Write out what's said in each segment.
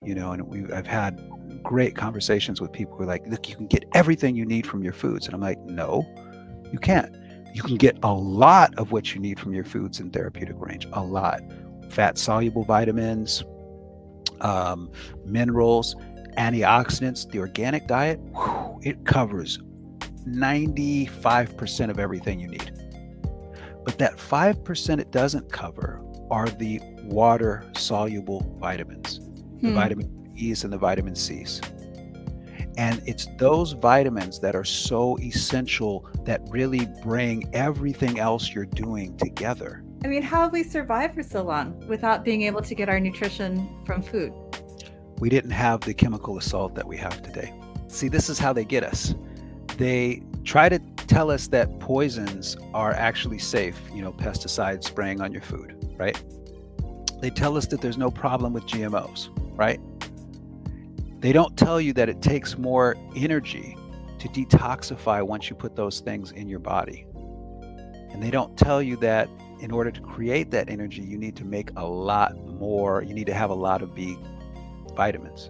And I've had great conversations with people who are like, look, you can get everything you need from your foods. And I'm like, no, you can't. You can get a lot of what you need from your foods in therapeutic range, a lot. Fat soluble vitamins, um, minerals, antioxidants. The organic diet, whew, it covers 95% of everything you need. But that 5% it doesn't cover are the water soluble vitamins, the Hmm. vitamin E's and the vitamin C's. And it's those vitamins that are so essential that really bring everything else you're doing together. I mean, how have we survived for so long without being able to get our nutrition from food? We didn't have the chemical assault that we have today. See, this is how they get us. They try to tell us that poisons are actually safe, pesticides spraying on your food, right? They tell us that there's no problem with GMOs, right? They don't tell you that it takes more energy to detoxify once you put those things in your body. And they don't tell you that in order to create that energy, you need to make a lot more, you need to have a lot of B vitamins.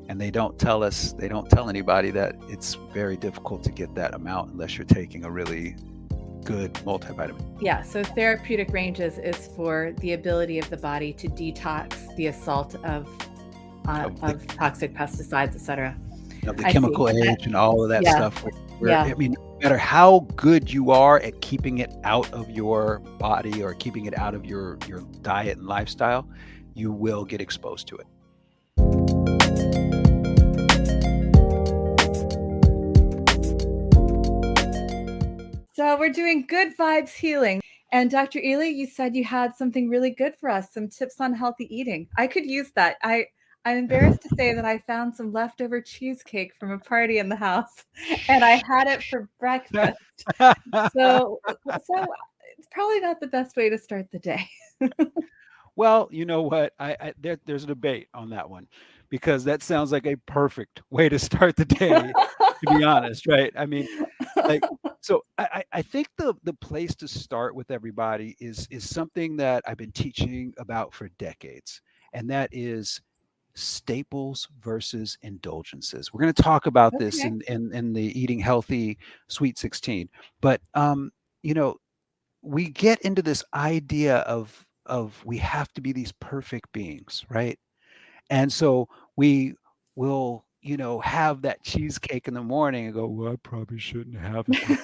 And they don't tell anybody that it's very difficult to get that amount unless you're taking a really good multivitamin. Yeah, so therapeutic ranges is for the ability of the body to detox the assault Of the, of toxic pesticides, etc. of the I see. chemical age and all of that Yeah, stuff, where, yeah. I mean, no matter how good you are at keeping it out of your body or keeping it out of your diet and lifestyle, you will get exposed to it. So we're doing good vibes healing. And Dr. Ely, you said you had something really good for us, some tips on healthy eating. I could use that. I'm embarrassed to say that I found some leftover cheesecake from a party in the house and I had it for breakfast. So it's probably not the best way to start the day. Well, you know what? There's a debate on that one because that sounds like a perfect way to start the day, to be honest, right? I mean, like, so I think the place to start with everybody is something that I've been teaching about for decades, and that is staples versus indulgences. We're going to talk about this Okay. in the Eating Healthy Sweet 16. But you know, we get into this idea of we have to be these perfect beings, right? And so we will, have that cheesecake in the morning and go, well, I probably shouldn't have it.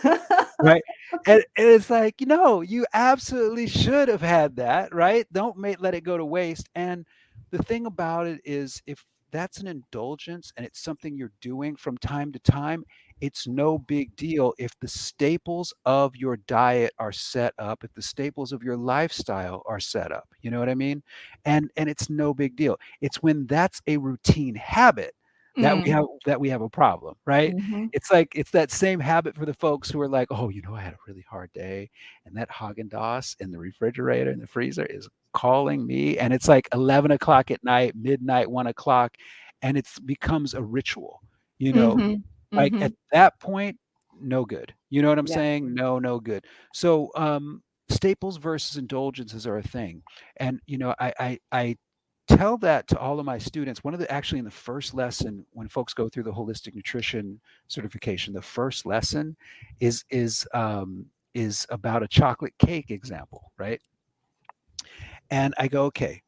Right? And it's like, you absolutely should have had that, right? Don't let it go to waste. And the thing about it is, if that's an indulgence and it's something you're doing from time to time, it's no big deal if the staples of your diet are set up, if the staples of your lifestyle are set up. You know what I mean? And it's no big deal. It's when that's a routine habit that we Mm. have a problem, right? Hmm. It's like it's that same habit for the folks who are like, "Oh, I had a really hard day, and that Haagen-Dazs in the refrigerator in the freezer is calling me, and it's like 11 o'clock at night, midnight, 1 o'clock, and it becomes a ritual." You know, Hmm. like Hmm. at that point, no good. You know what I'm Yeah. saying? No, no good. So, staples versus indulgences are a thing, and I tell that to all of my students. One of the actually in the first lesson when folks go through the holistic nutrition certification, the first lesson is about a chocolate cake example, right? And I go, okay,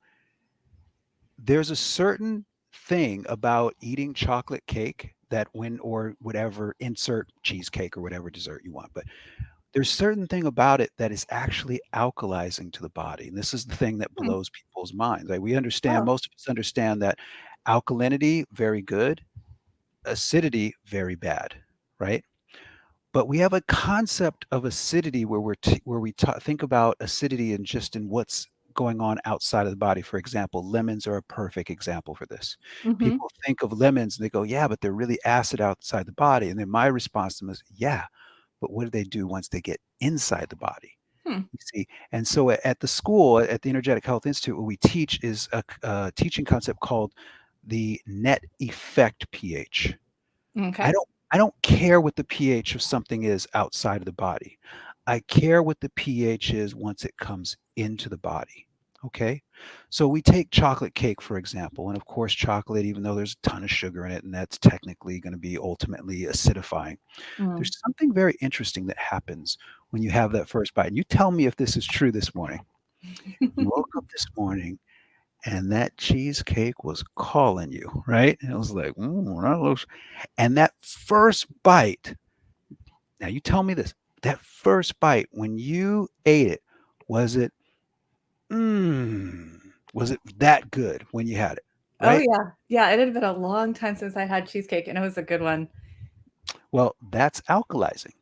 there's a certain thing about eating chocolate cake that when or whatever insert cheesecake or whatever dessert you want, but there's certain thing about it that is actually alkalizing to the body, and this is the thing that Hmm. blows people's minds. Like, we understand, Oh. most of us understand that alkalinity, very good, acidity, very bad, right? But we have a concept of acidity where think about acidity and just in what's going on outside of the body. For example, lemons are a perfect example for this. Hmm. People think of lemons and they go, "Yeah, but they're really acid outside the body." And then my response to them is, "Yeah, but what do they do once they get inside the body?" Hmm. You see? And so at the school, at the Energetic Health Institute, what we teach is a teaching concept called the net effect pH. I Okay. don't I don't care what the pH of something is outside of the body. I care what the pH is once it comes into the body. Okay. So we take chocolate cake, for example. And of course, chocolate, even though there's a ton of sugar in it, and that's technically going to be ultimately acidifying, Mm. there's something very interesting that happens when you have that first bite. And you tell me if this is true this morning. You woke up this morning and that cheesecake was calling you, right? And it was like, that looks, and that first bite, now you tell me this, that first bite, when you ate it, was it, mm, was it that good when you had it, Oh, right? yeah. Yeah, it had been a long time since I had cheesecake, and it was a good one. Well, that's alkalizing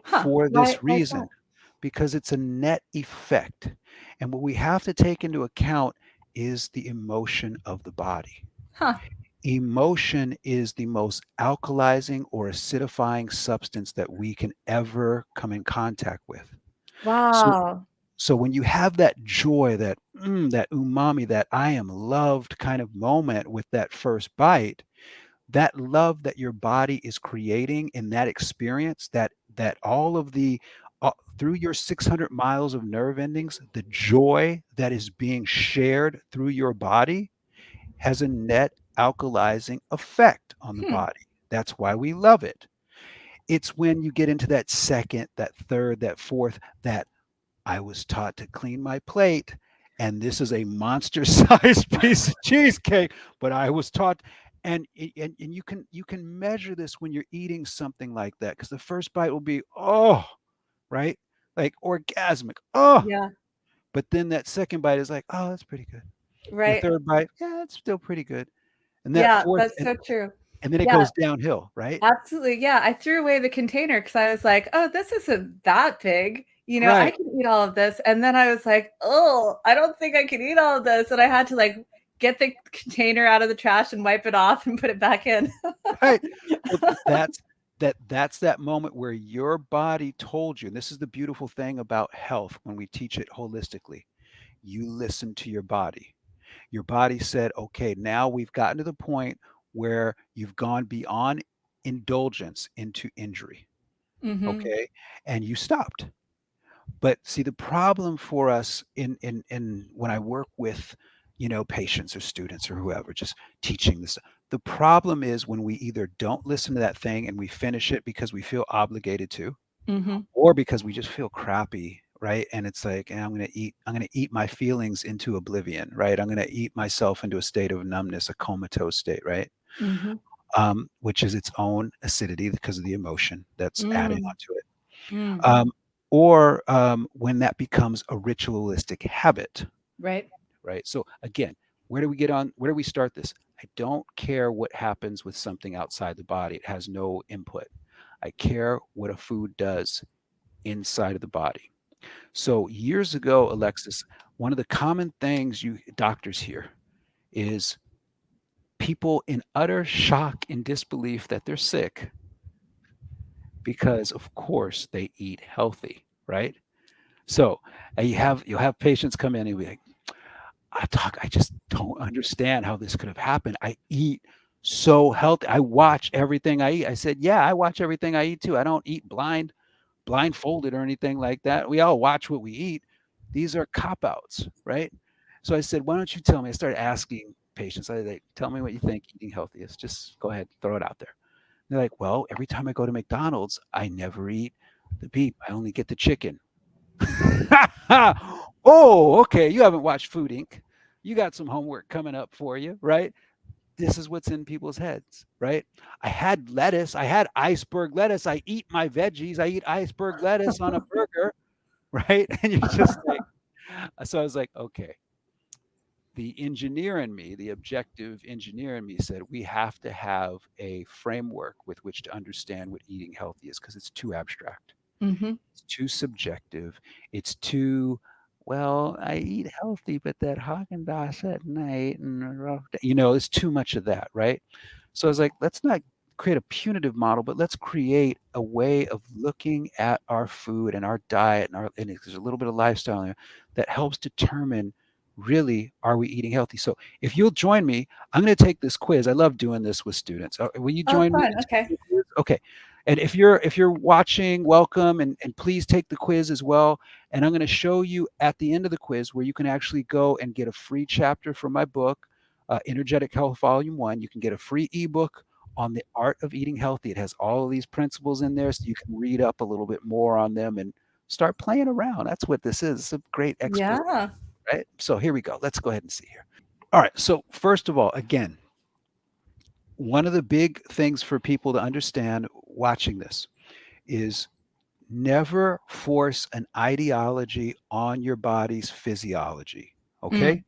Huh. for Why this why is that? reason, because it's a net effect. And what we have to take into account is the emotion of the body. Huh. Emotion is the most alkalizing or acidifying substance that we can ever come in contact with. So, Wow. so when you have that joy, that umami, that I am loved kind of moment with that first bite, that love that your body is creating in that experience, that all of the through your 600 miles of nerve endings, the joy that is being shared through your body has a net alkalizing effect on the Hmm. body. That's why we love it. It's when you get into that second, that third, that fourth, that I was taught to clean my plate, and this is a monster sized piece of cheesecake, but I was taught. And you can measure this when you're eating something like that, because the first bite will be, oh, right, like orgasmic, oh, Yeah. but then that second bite is like, oh, that's pretty good. The Right. third bite, yeah, it's still pretty good. And that Yeah, fourth, that's so true. and then it Yeah, goes downhill, right? absolutely, yeah, I threw away the container because I was like, "Oh, this isn't that big, I Right. can eat all of this," and then I was like, "Oh, I don't think I can eat all of this," and I had to, like, get the container out of the trash and wipe it off and put it back in. Right. Well, that's that moment where your body told you, and this is the beautiful thing about health when we teach it holistically. You listen to your body. Your body said, "Okay, now we've gotten to the point where you've gone beyond indulgence into injury." Mhm, Okay? And you stopped. But see, the problem for us in when I work with, patients or students or whoever, just teaching this, the problem is when we either don't listen to that thing and we finish it because we feel obligated to, mhm, or because we just feel crappy, right? And it's like, I'm gonna eat my feelings into oblivion, right? I'm gonna eat myself into a state of numbness, a comatose state, right? mhm. Which is its own acidity because of the emotion that's adding Mm, onto it. mm, Or when that becomes a ritualistic habit, right. right? So again, where do we start this? I don't care what happens with something outside the body. It has no input. I care what a food does inside of the body. So years ago, Alexis, one of the common things you doctors hear is people in utter shock and disbelief that they're sick because of course they eat healthy, right? So you'll have patients come in and be like, I just don't understand how this could have happened. I eat so healthy. I watch everything I eat. I said, yeah, I watch everything I eat too. I don't eat blindfolded or anything like that. We all watch what we eat. These are cop outs, right? So I said, why don't you tell me? I started asking patients, I like, tell me what you think eating healthy is. Just go ahead, throw it out there. They're like, well, every time I go to McDonald's, I never eat the beef. I only get the chicken. Oh, okay. You haven't watched Food Inc. You got some homework coming up for you, right? This is what's in people's heads, right? I had lettuce. I had iceberg lettuce. I eat my veggies. I eat iceberg lettuce on a burger, right? And you're just like, so I was like, okay. The engineer in me, the objective engineer in me said, we have to have a framework with which to understand what eating healthy is because it's too abstract. Mhm, It's too subjective. It's too, well, I eat healthy, but that Haagen-Dazs at night and a rough day, it's too much of that, right? So I was like, let's not create a punitive model, but let's create a way of looking at our food and our diet and there's a little bit of lifestyle in there that helps determine really are we eating healthy. So if you'll join me, I'm going to take this quiz. I love doing this with students. Will you oh, join me fun, in okay. taking the quiz? Okay. And if you're watching, welcome, and please take the quiz as well. And I'm going to show you at the end of the quiz where you can actually go and get a free chapter from my book, Energetic Health Volume 1. You can get a free ebook on the art of eating healthy. It has all of these principles in there so you can read up a little bit more on them and start playing around. That's what this is. It's a great exploration, Yeah. right? So here we go. Let's go ahead and see here. All right. So first of all, again, one of the big things for people to understand watching this is never force an ideology on your body's physiology. Mm. Okay?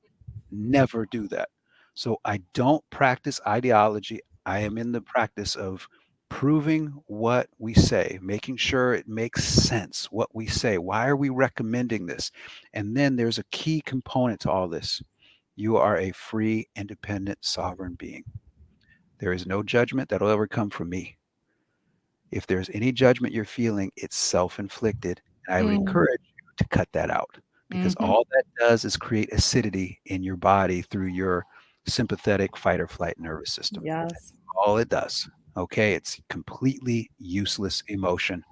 Never do that. So I don't practice ideology. I am in the practice of proving what we say, making sure it makes sense what we say. Why are we recommending this? And then there's a key component to all this. You are a free, independent, sovereign being. There is no judgment that'll ever come from me. If there's any judgment you're feeling, it's self-inflicted, and I would Mm. encourage you to cut that out because Mhm. all that does is create acidity in your body through your sympathetic fight or flight nervous system. Yes. All it does. Okay, it's completely useless emotion.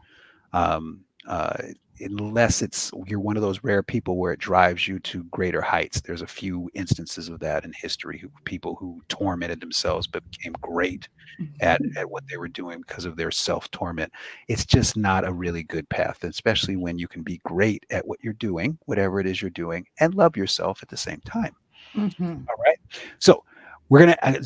Um, uh, unless it's you're one of those rare people where it drives you to greater heights. There's a few instances of that in history. People who tormented themselves but became great at what they were doing because of their self torment. It's just not a really good path, especially when you can be great at what you're doing, whatever it is you're doing, and love yourself at the same time. Mhm. All right. So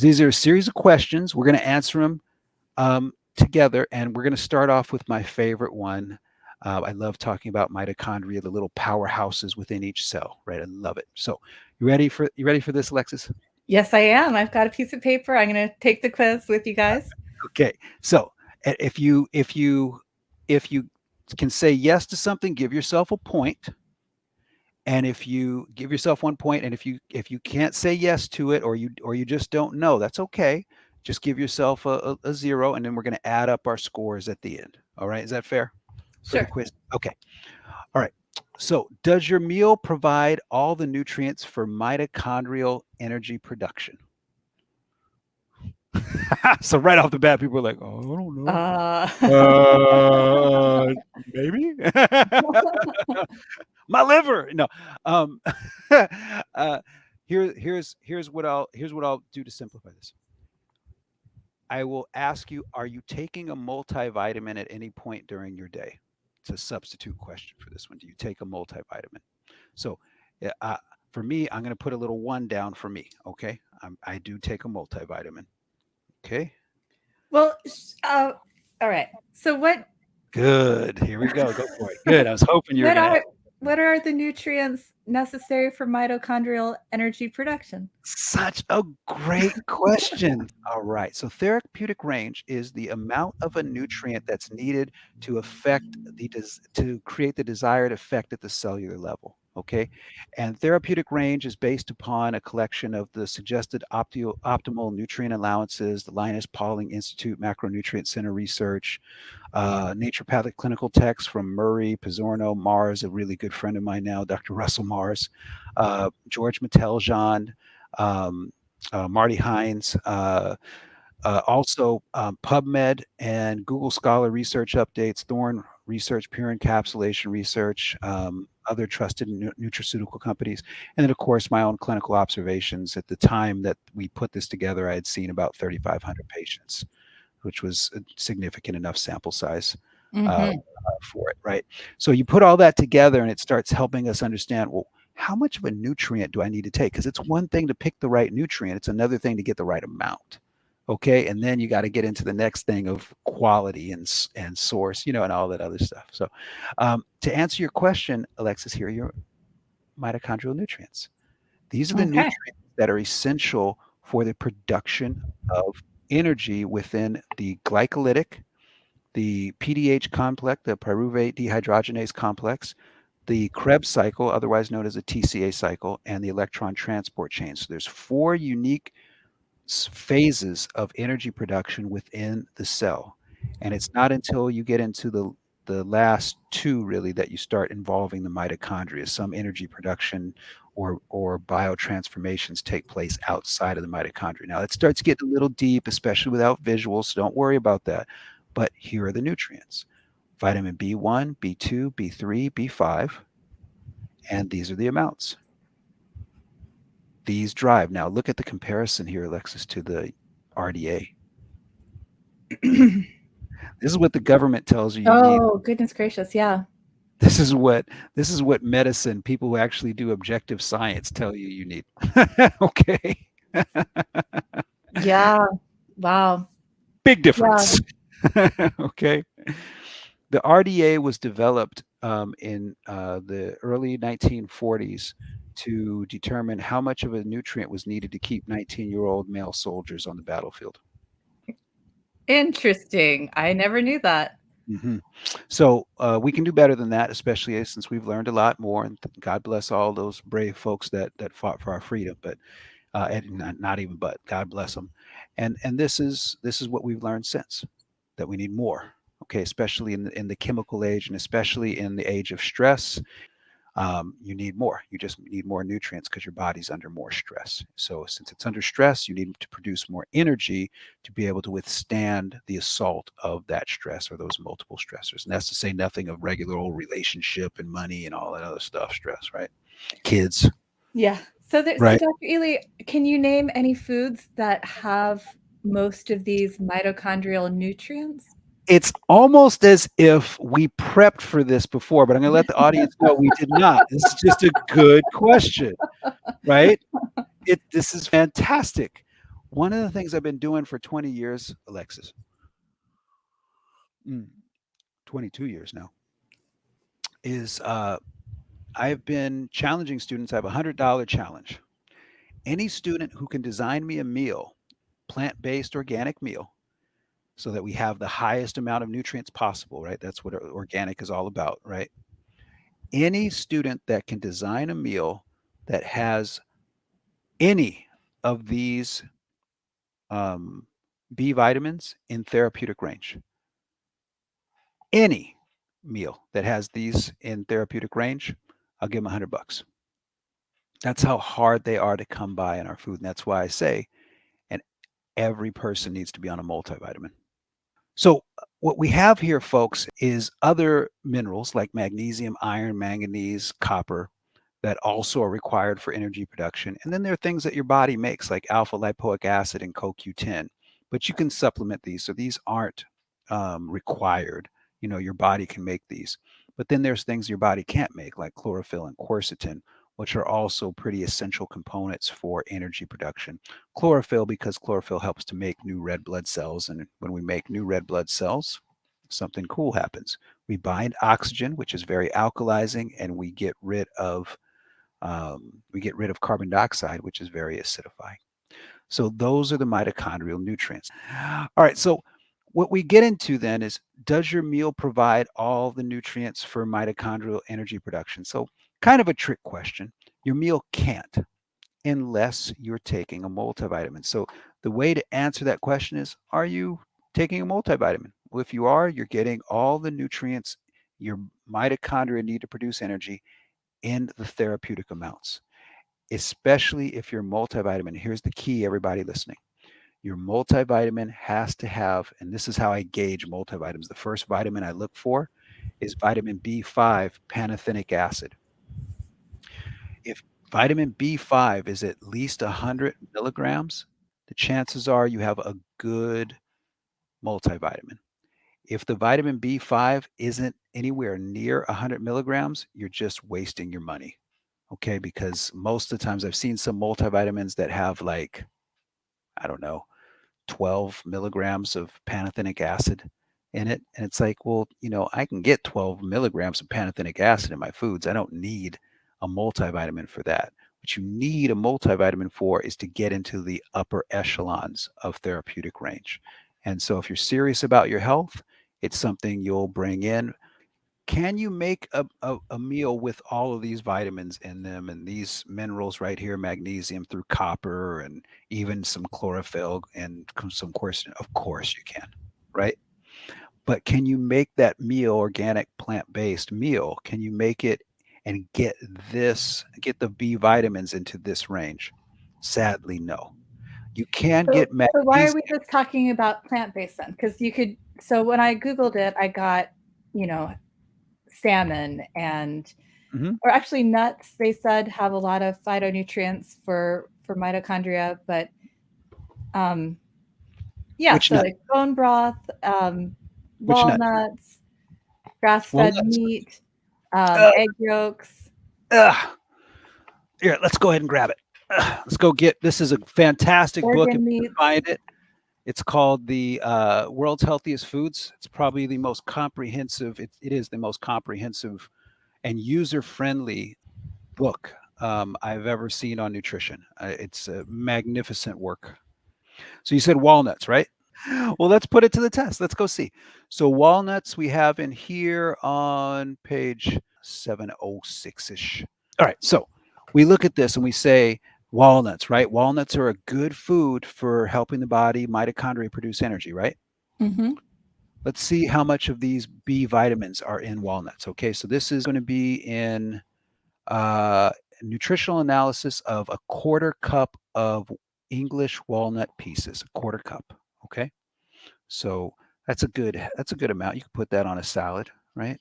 these are a series of questions. We're gonna answer them together, and we're gonna start off with my favorite one. I love talking about mitochondria, the little powerhouses within each cell. Right. I love it. So you ready for this, Alexis? Yes, I am. I've got a piece of paper. I'm gonna take the quiz with you guys. Okay. So if you can say yes to something, give yourself a point. And if you give yourself 1 point, and if you can't say yes to it, or you just don't know, that's okay. Just give yourself a zero, and then we're going to add up our scores at the end. All right, is that fair for the Sure. quiz? Okay. All right. So, does your meal provide all the nutrients for mitochondrial energy production? So right off the bat, people are like, "Oh, I don't know." Uh, Uh, maybe? My liver. No. Um, uh, here's what I'll do to simplify this. I will ask you, are you taking a multivitamin at any point during your day? It's a substitute question for this one. Do you take a multivitamin? So, uh, uh, for me, I'm going to put a little one down for me. Okay, I do take a multivitamin. Okay, well, all right. So good. Here we go. Go for it. Good. I was hoping you were what going to are ask. what are the nutrients necessary for mitochondrial energy production? Such a great question. All right. So therapeutic range is the amount of a nutrient that's needed to affect to create the desired effect at the cellular level. Okay. And therapeutic range is based upon a collection of the suggested optimal nutrient allowances, the Linus Pauling Institute Macronutrient Center research, naturopathic clinical text from Murray, Pizzorno, Mars, a really good friend of mine now, Dr. Russell Mars, George Matteljean, um, Marty Hines, also PubMed and Google Scholar research updates, Thorne Research, Pure Encapsulation Research, other trusted nutraceutical companies, and then of course my own clinical observations. At the time that we put this together, I had seen about 3,500 patients, which was a significant enough sample size Mhm. for it, right? So you put all that together and it starts helping us understand, well, how much of a nutrient do I need to take? Because it's one thing to pick the right nutrient, it's another thing to get the right amount. Okay. And then you got to get into the next thing of quality and source, and all that other stuff. So, to answer your question, Alexis, here are your mitochondrial nutrients. These are the Okay. nutrients that are essential for the production of energy within the glycolytic, the PDH complex, the pyruvate dehydrogenase complex, the Krebs cycle, otherwise known as the TCA cycle, and the electron transport chain. So there's four unique phases of energy production within the cell. And it's not until you get into the last two really that you start involving the mitochondria. Some energy production or biotransformations take place outside of the mitochondria. Now it starts getting a little deep, especially without visuals, so don't worry about that. But here are the nutrients: vitamin B1, B2, B3, B5, and these are the amounts. These drive. Now look at the comparison here, Alexis, to the RDA. This is what the government tells you need. Oh, goodness gracious. Yeah. This is what this is what medicine, people who actually do objective science tell you need. Okay. Yeah. Wow. Big Yeah. difference. Okay. The RDA was developed in the early 1940s to determine how much of a nutrient was needed to keep 19-year-old male soldiers on the battlefield. Interesting. I never knew that. Hmm. So we can do better than that, especially since we've learned a lot more. And God bless all those brave folks that fought for our freedom. But and not even but God bless them. And this is what we've learned since, that we need more. Okay, especially in the chemical age, and especially in the age of stress. You need more. You just need more nutrients because your body's under more stress. So, since it's under stress, you need to produce more energy to be able to withstand the assault of that stress or those multiple stressors. And that's to say nothing of regular old relationship and money and all that other stuff, stress, right? Kids, Yeah. So right? Dr. Ely, can you name any foods that have most of these mitochondrial nutrients? It's almost as if we prepped for this before, but I'm going to let the audience know we did not. This is just a good question, right? This is fantastic. One of the things I've been doing for 20 years, Alexis, 22 years now, is I've been challenging students. I have a $100 challenge. Any student who can design me a meal, plant-based organic meal, so that we have the highest amount of nutrients possible, right? That's what organic is all about, right? Any student that can design a meal that has any of these um, B vitamins in therapeutic range, any meal that has these in therapeutic range, I'll give them $100. That's how hard they are to come by in our food. And that's why I say, and every person needs to be on a multivitamin. So, what we have here, folks, is other minerals like magnesium, iron, manganese, copper that also are required for energy production. And then there are things that your body makes like alpha lipoic acid and CoQ10, but you can supplement these. So these aren't required. You know, your body can make these. But then there's things your body can't make like chlorophyll and quercetin, which are also pretty essential components for energy production. Chlorophyll, because chlorophyll helps to make new red blood cells. And when we make new red blood cells, something cool happens. We bind oxygen, which is very alkalizing, and we get rid of carbon dioxide, which is very acidifying. So those are the mitochondrial nutrients. All right. So what we get into then is, does your meal provide all the nutrients for mitochondrial energy production? So kind of a trick question. Your meal can't, unless you're taking a multivitamin. So the way to answer that question is, are you taking a multivitamin? Well, if you are, you're getting all the nutrients your mitochondria need to produce energy in the therapeutic amounts, especially if you're multivitamin. Here's the key, everybody listening. Your multivitamin has to have, and this is how I gauge multivitamins. The first vitamin I look for is vitamin B5 pantothenic acid. If vitamin B5 is at least 100 milligrams, the chances are you have a good multivitamin. If the vitamin B5 isn't anywhere near 100 milligrams, you're just wasting your money. Okay, because most of the times I've seen some multivitamins that have like, I don't know, 12 milligrams of pantothenic acid in it. And it's like, well, I can get 12 milligrams of pantothenic acid in my foods. I don't need a multivitamin for that. What you need a multivitamin for is to get into the upper echelons of therapeutic range. And so if you're serious about your health, it's something you'll bring in. Can you make a meal with all of these vitamins in them and these minerals right here, magnesium through copper and even some chlorophyll and some quercetin? Of course you can, right? But can you make that meal, organic plant-based meal? Can you make it and get the B vitamins into this range? Sadly, no. You can So, get so why are we magnesium. just talking about plant-based then? Because you could. So when I googled it, I got, you know, salmon and, Mhm. or actually nuts. They said have a lot of phytonutrients for mitochondria, but um, yeah. Which So nut? like bone broth, Which nut? walnuts, grass-fed Walnuts. meat, Ugh, egg yolks, ugh. Here, let's go ahead and grab it. Let's go get this is a fantastic book if organ you can meats. find it. It's called the World's Healthiest Foods. It's probably the most comprehensive. It is the most comprehensive and user-friendly book I've ever seen on nutrition. It's a magnificent work. So you said walnuts, right? Well, let's put it to the test. Let's go see. So walnuts we have in here on page 706 ish. All right. So we look at this and we say walnuts, right? Walnuts are a good food for helping the body mitochondria produce energy, right? Mm-hmm. Let's see how much of these B vitamins are in walnuts. Okay. So this is going to be in uh, nutritional analysis of a quarter cup of English walnut pieces, a quarter cup. Okay. So that's a good amount. You can put that on a salad, right?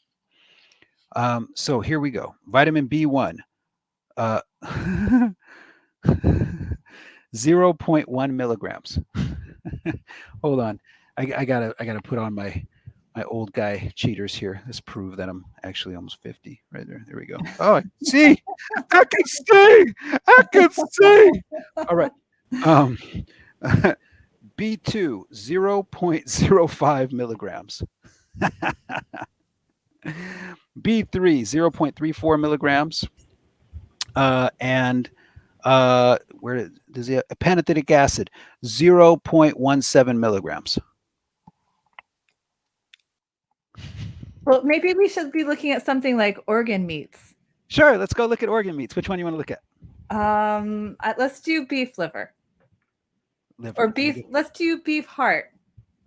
So here we go. Vitamin B1, uh, 0.1 milligrams. Hold on. I gotta put on my old guy cheaters here. Let's prove that I'm actually almost 50. Right there. There we go. Oh, I can see. I can see. I can see. All right. Um, B2, 0.05 milligrams. B3, 0.34 milligrams. And where does he have? Pantothenic acid, 0.17 milligrams. Well, maybe we should be looking at something like organ meats. Sure, let's go look at organ meats. Which one do you want to look at? Let's do beef liver or Liver. Let me beef. get. Let's do beef heart.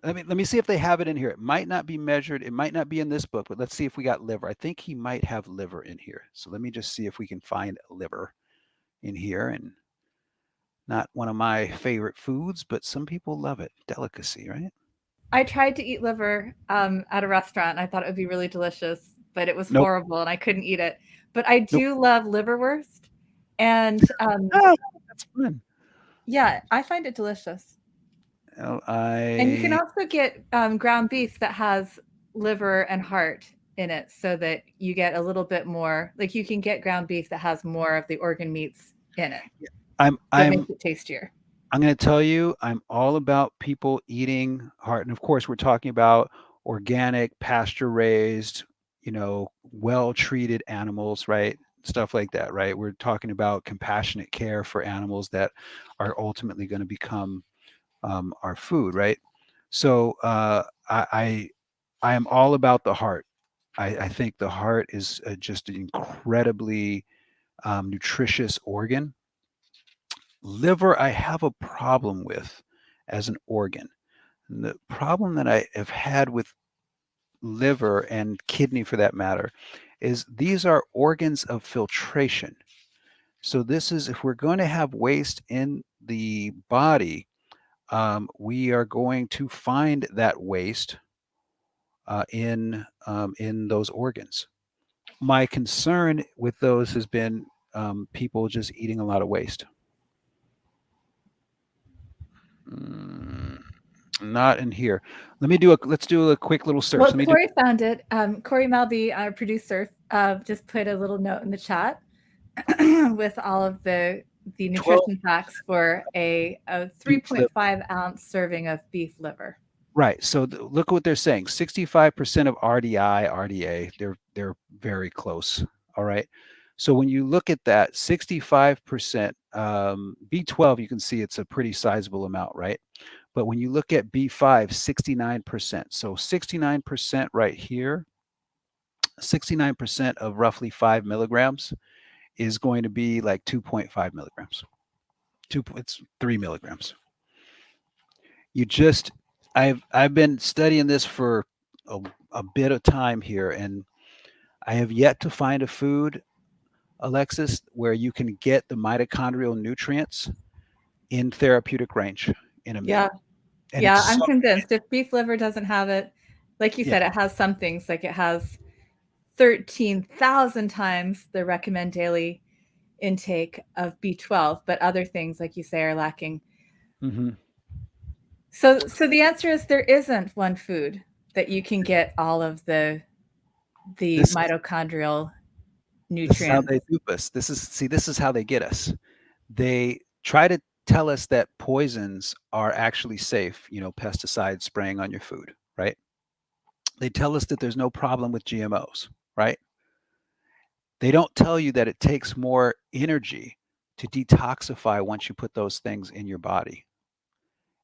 Let me see if they have it in here. It might not be measured. It might not be in this book, but let's see if we got liver. I think he might have liver in here. So let me just see if we can find liver in here. And not one of my favorite foods, but some people love it. Delicacy, right? I tried to eat liver at a restaurant. I thought it would be really delicious, but it was Nope. horrible and I couldn't eat it. But I Nope. do love liverwurst, and Ah, that's fun. yeah, I find it delicious. L And you can I also get ground beef that has liver and heart in it, so that you get a little bit more. Like you can get ground beef that has more of the organ meats in it, I'm so it I'm makes it tastier. I'm going to tell you, I'm all about people eating heart. And of course, we're talking about organic, pasture raised, well treated animals, right? Stuff like that, right? We're talking about compassionate care for animals that are ultimately going to become our food, right? So I am all about the heart. I think the heart is just an incredibly nutritious organ. Liver, I have a problem with as an organ. And the problem that I have had with liver and kidney for that matter is these are organs of filtration. So this is if we're going to have waste in the body, we are going to find that waste in those organs. My concern with those has been people just eating a lot of waste. Mm, Not in here. Let's do a quick little search. Well, Let me do Corey found it. Corey Malby, our producer, just put a little note in the chat with all of the 12 nutrition facts for a beef liver. 3.5-ounce serving of beef liver. Right. So look what they're saying. 65% of RDI, RDA, they're very close. All right. So when you look at that, 65% B12, you can see it's a pretty sizable amount, right? But when you look at B5, 69%. So 69% right here, 69% of roughly 5 milligrams is going to be like 2.5 milligrams. It's 3 milligrams. You just I've been studying this for a, a bit of time here, and I have yet to find a food, Alexis, where you can get the mitochondrial nutrients in therapeutic range in a Yeah. meal. And it's Yeah, I'm so, convinced if beef liver doesn't have it, like you yeah. said, it has some things, like it has 13,000 times the recommend daily intake of B12, but other things, like you say, are lacking. Hmm. So the answer is there isn't one food that you can get all of the This mitochondrial this is how nutrients. they dupe us. This is how they get us. They try to tell us that poisons are actually safe, pesticides spraying on your food, right? They tell us that there's no problem with GMOs, right? They don't tell you that it takes more energy to detoxify once you put those things in your body.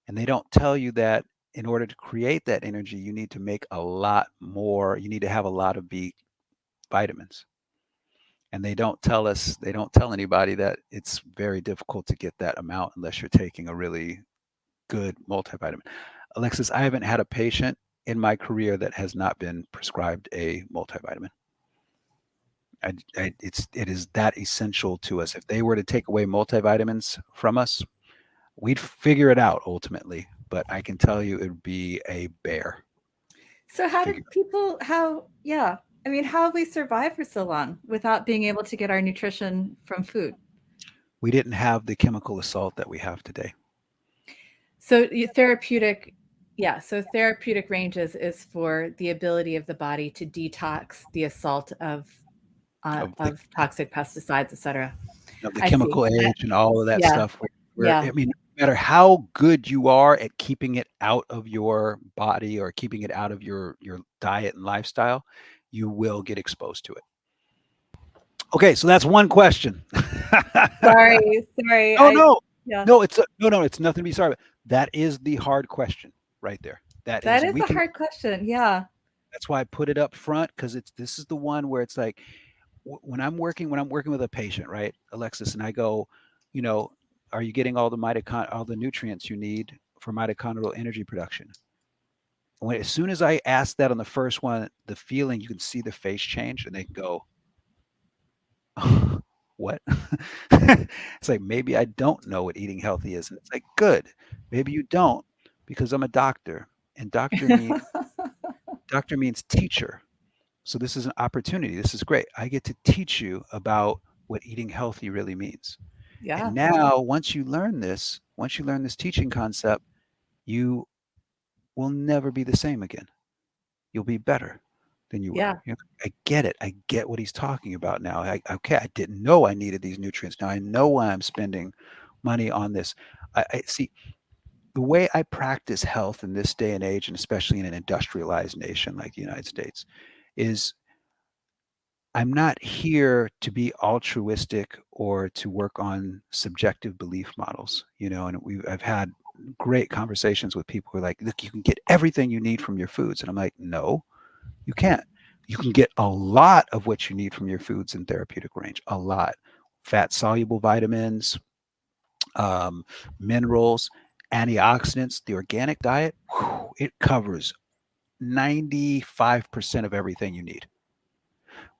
And they don't tell you that in order to create that energy, you need to make a lot more, you need to have a lot of B vitamins. And they don't tell anybody that it's very difficult to get that amount unless you're taking a really good multivitamin. Alexis, I haven't had a patient in my career that has not been prescribed a multivitamin. It is that essential to us. If they were to take away multivitamins from us, we'd figure it out ultimately. But I can tell you, it would be a bear So to how did figure. people how yeah, I mean, how have we survived for so long without being able to get our nutrition from food? We didn't have the chemical assault that we have today So therapeutic, yeah, so therapeutic ranges is for the ability of the body to detox the assault of the of toxic pesticides, etc. I see. chemical age and all of that Yeah, stuff. Where yeah, I mean, no matter how good you are at keeping it out of your body or keeping it out of your diet and lifestyle, you will get exposed to it. Okay, so that's one question. sorry, sorry. No, no. Yeah, No, no, it's nothing to be sorry about. That is the hard question right there. That that is, and is we a can hard question. Yeah. that's why I put it up front because this is the one where it's like when I'm working with a patient, right, Alexis, and I go, you know, are you getting all the nutrients you need for mitochondrial energy production? As soon as I ask that on the first one, the feeling you can see the face change, and they go, what? It's like, maybe I don't know what eating healthy is. And it's like, good. Maybe you don't, because I'm a doctor. And doctor means teacher. So this is an opportunity. This is great. I get to teach you about what eating healthy really means. Yeah, And now once you learn this teaching concept, you will never be the same again. You'll be better than you were. yeah, I get it. I get what he's talking about now. Okay, I didn't know I needed these nutrients. Now I know why I'm spending money on this. I see the way I practice health in this day and age, and especially in an industrialized nation like the United States, is I'm not here to be altruistic or to work on subjective belief models, and I've had great conversations with people who are like, look, you can get everything you need from your foods. And I'm like, no, you can't. You can get a lot of what you need from your foods in therapeutic range, a lot. Fat soluble vitamins, um, minerals, antioxidants. The organic diet, whew, it covers 95% of everything you need.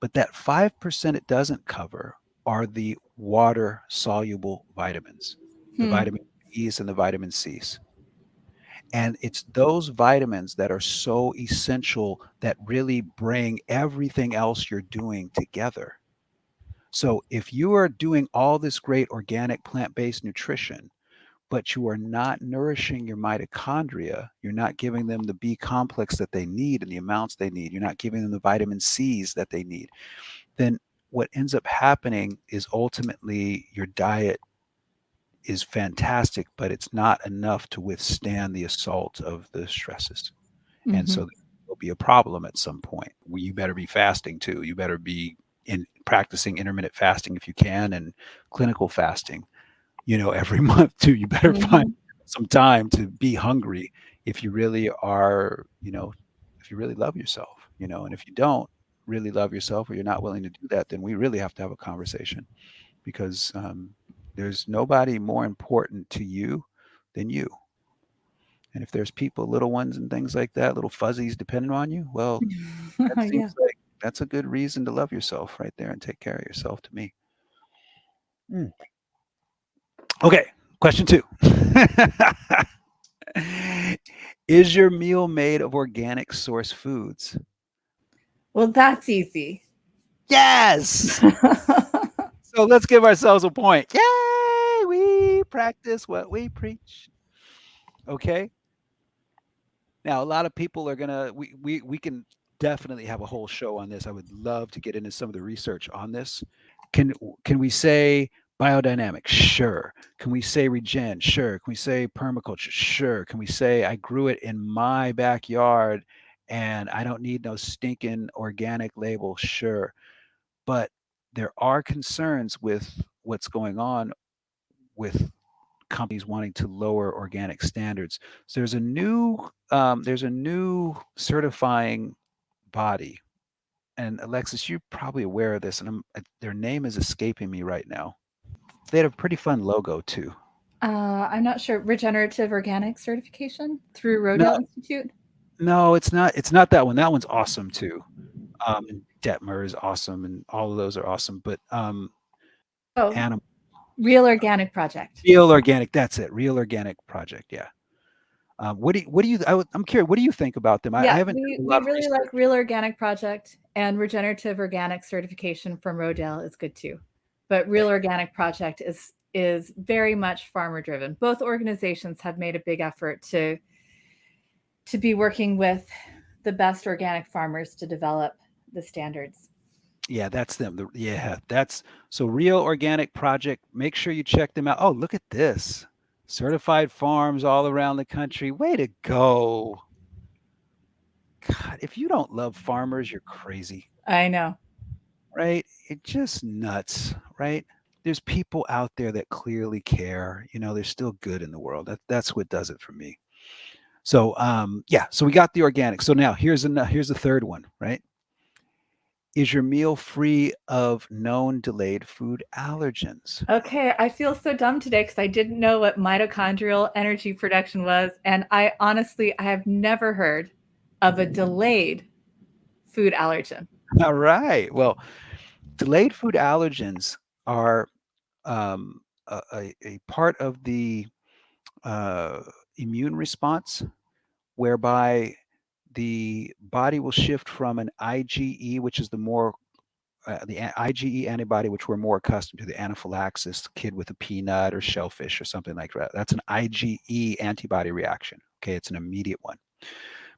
But that 5% it doesn't cover are the water soluble vitamins, the hmm, vitamin B's and the vitamin C's. And it's those vitamins that are so essential that really bring everything else you're doing together. So if you are doing all this great organic plant based nutrition, but you are not nourishing your mitochondria, you're not giving them the B complex that they need and the amounts they need, you're not giving them the vitamin C's that they need, then what ends up happening is ultimately your diet is fantastic, but it's not enough to withstand the assault of the stresses. And hmm, so there will be a problem at some point. You better be fasting too. You better be in practicing intermittent fasting if you can, and clinical fasting, every month too. You better find hmm. some time to be hungry if you really are, if you really love yourself, and if you don't really love yourself or you're not willing to do that, then we really have to have a conversation because there's nobody more important to you than you. And if there's people, little ones and things like that, little fuzzies depending on you, well, that Yeah. seems like that's a good reason to love yourself right there and take care of yourself to me. Mm. Okay. Question two. Is your meal made of organic source foods? Well, that's easy. Yes. So let's give ourselves a point. Yay! We practice what we preach. Okay. Now, a lot of people are gonna. We can definitely have a whole show on this. I would love to get into some of the research on this. Can can we say biodynamic? Sure. Can we say regen? Sure. Can we say permaculture? Sure. Can we say I grew it in my backyard and I don't need no stinking organic label? Sure. But there are concerns with what's going on with companies wanting to lower organic standards. So there's a new certifying body, and Alexis, you're probably aware of this, and their name is escaping me right now. They had a pretty fun logo too. I'm not sure. Regenerative organic certification through No, Rodale Institute. no, it's not. It's not that one. That one's awesome too. And Detmer is awesome, and all of those are awesome. But Oh, animal Real Organic Project. real organic. That's it. Real organic project. Yeah. What do you? I'm curious. What do you think about them? I Yeah, haven't we done a we lot of really like research. Real Organic Project, and Regenerative Organic certification from Rodale is good too. But Real Organic Project is very much farmer driven. Both organizations have made a big effort to be working with the best organic farmers to develop the standards. Yeah, that's them. Yeah, that's so Real Organic Project. Make sure you check them out. Oh, look at this. Certified farms all around the country. Way to go. God, if you don't love farmers, you're crazy, I know. right? It's just nuts, right? There's people out there that clearly care. There's still good in the world. That's what does it for me. So, yeah, so we got the organic. So now here's the third one, right? Is your meal free of known delayed food allergens? Okay, I feel so dumb today because I didn't know what mitochondrial energy production was, and I have never heard of a delayed food allergen. All right. Well, delayed food allergens are a part of the uh, immune response whereby the body will shift from an IgE, which is IgE antibody, which we're more accustomed to, the anaphylaxis, kid with a peanut or shellfish or something like that. That's an IgE antibody reaction. Okay, it's an immediate one.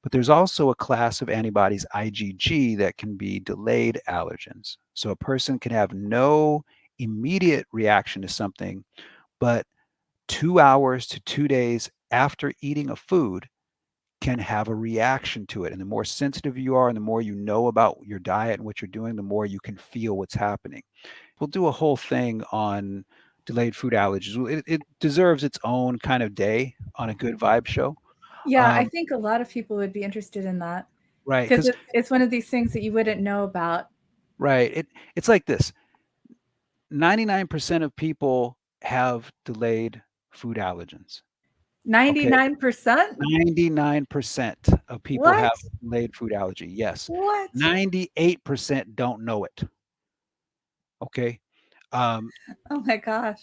But there's also a class of antibodies, IgG, that can be delayed allergens. So a person can have no immediate reaction to something, but 2 hours to 2 days after eating a food can have a reaction to it. And the more sensitive you are and the more you know about your diet and what you're doing, the more you can feel what's happening. We'll do a whole thing on delayed food allergies. It deserves its own kind of day on a good vibe show. Yeah, I Um, think a lot of people would be interested in that right. because Because it's one of these things that you wouldn't know about. right. It's like this. 99% of people have delayed food allergens. Okay. 99%? 99% of people have What? delayed food allergy. Yes. What? 98% don't know it. Okay. Um, Oh my gosh.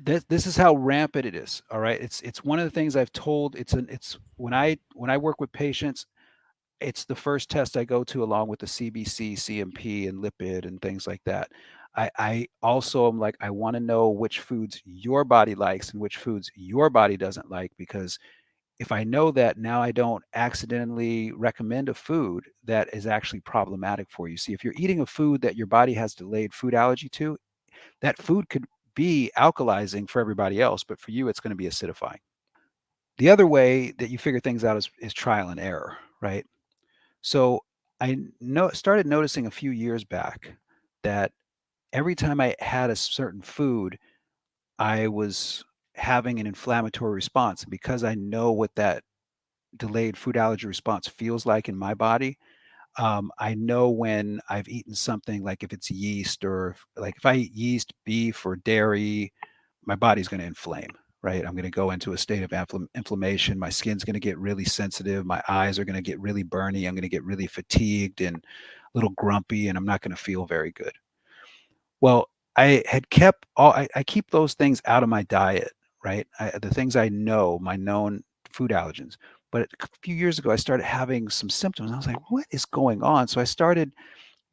this is how rampant it is. All right. It's one of the things I've told. It's when I work with patients, it's the first test I go to along with the CBC, CMP, and lipid and things like that. I also am like, I want to know which foods your body likes and which foods your body doesn't like, because if I know that, now I don't accidentally recommend a food that is actually problematic for you. See, if you're eating a food that your body has delayed food allergy to, that food could be alkalizing for everybody else, but for you, it's going to be acidifying. The other way that you figure things out is trial and error, right? So started noticing a few years back that every time I had a certain food, I was having an inflammatory response. And because I know what that delayed food allergy response feels like in my body, I know when I've eaten something, like if it's yeast, or like if I eat yeast, beef, or dairy, my body's going to inflame. Right, I'm going to go into a state of inflammation. My skin's going to get really sensitive. My eyes are going to get really burny. I'm going to get really fatigued and a little grumpy, and I'm not going to feel very good. Well, I keep those things out of my diet, right? The things I know, my known food allergens. But a few years ago, I started having some symptoms. I was like, what is going on? So I started,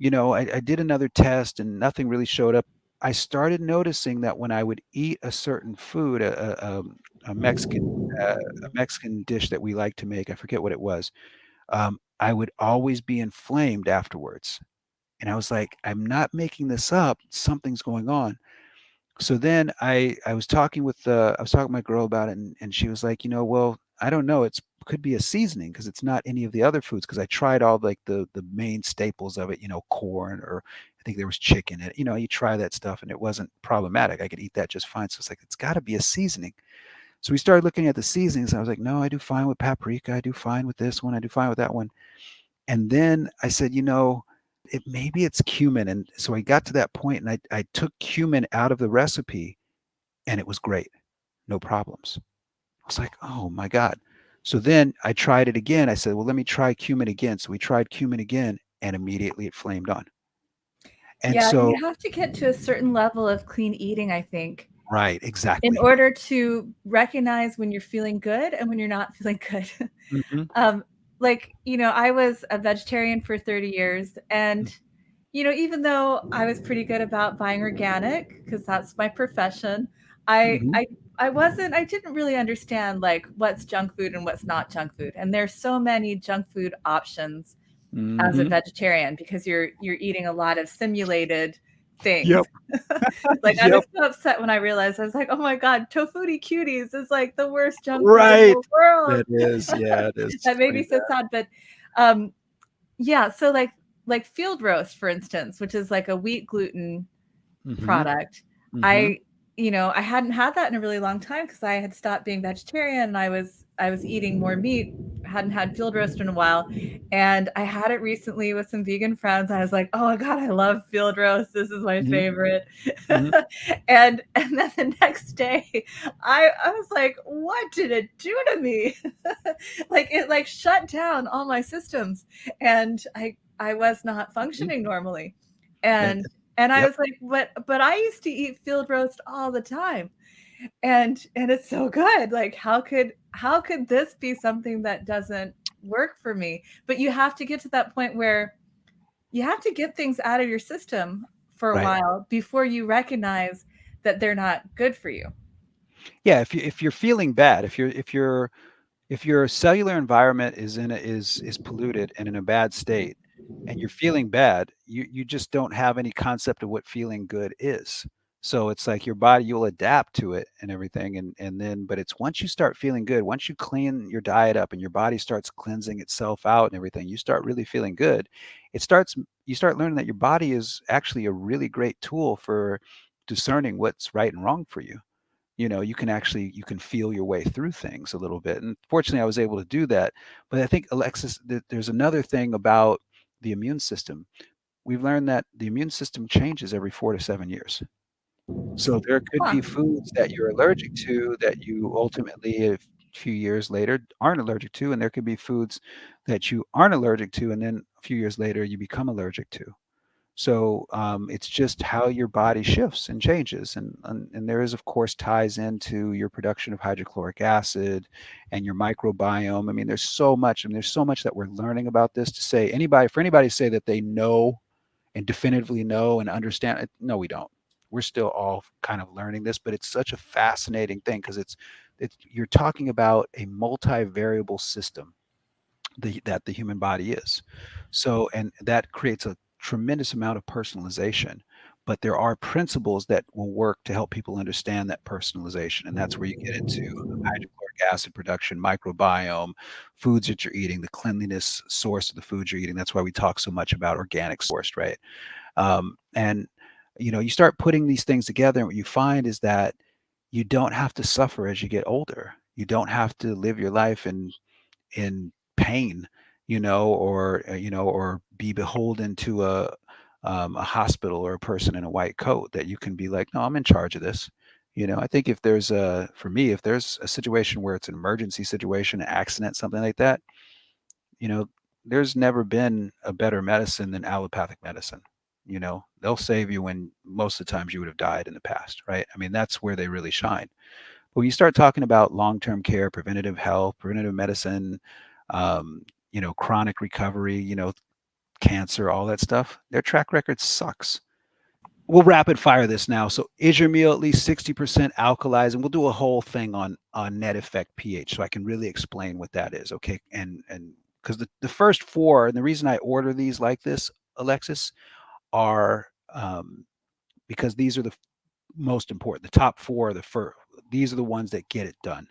I did another test and nothing really showed up. I started noticing that when I would eat a certain food, a Mexican dish that we like to make, I forget what it was, I would always be inflamed afterwards. And I was like, I'm not making this up. Something's going on. So then I was talking with I was talking to my girl about it, and she was like, well, I don't know. It's could be a seasoning because it's not any of the other foods. Because I tried all like the main staples of it, corn or I think there was chicken. And you try that stuff and it wasn't problematic. I could eat that just fine. So it's like it's got to be a seasoning. So we started looking at the seasonings. And I was like, no, I do fine with paprika. I do fine with this one. I do fine with that one. And then I said, maybe it's cumin. And so I got to that point and I took cumin out of the recipe and it was great. No problems. I was like, oh my God. So then I tried it again. I said, well, let me try cumin again. So we tried cumin again and immediately it flamed on. And Yeah, you so, have to get to a certain level of clean eating, I think, right, in exactly. order to recognize when you're feeling good and when you're not feeling good. Hmm. Um, like, I was a vegetarian for 30 years, and, even though I was pretty good about buying organic, because that's my profession, I Hmm. I I didn't really understand, like, what's junk food and what's not junk food, and there's so many junk food options as a Hmm. vegetarian because you're eating a lot of simulated things. Yep. Like, I was Yep. so upset when I realized, I was like, "Oh my god, Tofutti Cuties is, like, the worst junk food in Right. the world." That is, yeah, it is. It's That made pretty me so sad, but, um, yeah, so, like field roast, for instance, which is like a wheat gluten bad. Hmm. product. Hmm. I I hadn't had that in a really long time because I had stopped being vegetarian and I was eating more meat, hadn't had field roast in a while, and I had it recently with some vegan friends. I was like, "Oh my god, I love field roast. This is my Hmm. favorite." Hmm. And then the next day, I was like, "What did it do to me?" Like it like shut down all my systems, and I was not Hmm. functioning normally. And And I yep. was like, but I used to eat field roast all the time. And it's so good. Like how could this be something that doesn't work for me? But you have to get to that point where you have to get things out of your system for a Right. while before you recognize that they're not good for you. Yeah. If you're feeling bad, if your cellular environment is polluted and in a bad state and you're feeling bad, you just don't have any concept of what feeling good is. So it's like your body, you'll adapt to it and everything. And then, but it's once you start feeling good, once you clean your diet up and your body starts cleansing itself out and everything, you start really feeling good. You start learning that your body is actually a really great tool for discerning what's right and wrong for you. You can feel your way through things a little bit, and fortunately I was able to do that. But I think, Alexis, that there's another thing about the immune system. We've learned that the immune system changes every 4 to 7 years. So there could Huh. be foods that you're allergic to that you ultimately a few years later aren't allergic to, and there could be foods that you aren't allergic to and then a few years later you become allergic to. So it's just how your body shifts and changes, and there is of course ties into your production of hydrochloric acid and your microbiome. I mean, there's so much, and there's so much that we're learning about this to say anybody to say that they know and definitively know and understand it. No, we don't. We're still all kind of learning this, but it's such a fascinating thing because it's you're talking about a multivariable system that the human body is. So, and that creates a tremendous amount of personalization. But there are principles that will work to help people understand that personalization. And that's where you get into hydrochloric acid production, microbiome, foods that you're eating, the cleanliness source of the foods you're eating. That's why we talk so much about organic sourced, right? And you start putting these things together, and what you find is that you don't have to suffer as you get older. You don't have to live your life in pain, or be beholden to a hospital or a person in a white coat. That you can be like, no, I'm in charge of this. I think if there's for me, if there's a situation where it's an emergency situation, an accident, something like that, you know, there's never been a better medicine than allopathic medicine. They'll save you when most of the times you would have died in the past, right? I mean, that's where they really shine. When you start talking about long-term care, preventative health, preventative medicine, um, chronic recovery, cancer, all that stuff, their track record sucks. We'll rapid fire this now. So, is your meal at least 60% alkalized? And we'll do a whole thing on net effect pH, so I can really explain what that is. Okay, and because the first four, and the reason I order these like this, Alexis, are because these are the most important. The top four are the first. These are the ones that get it done.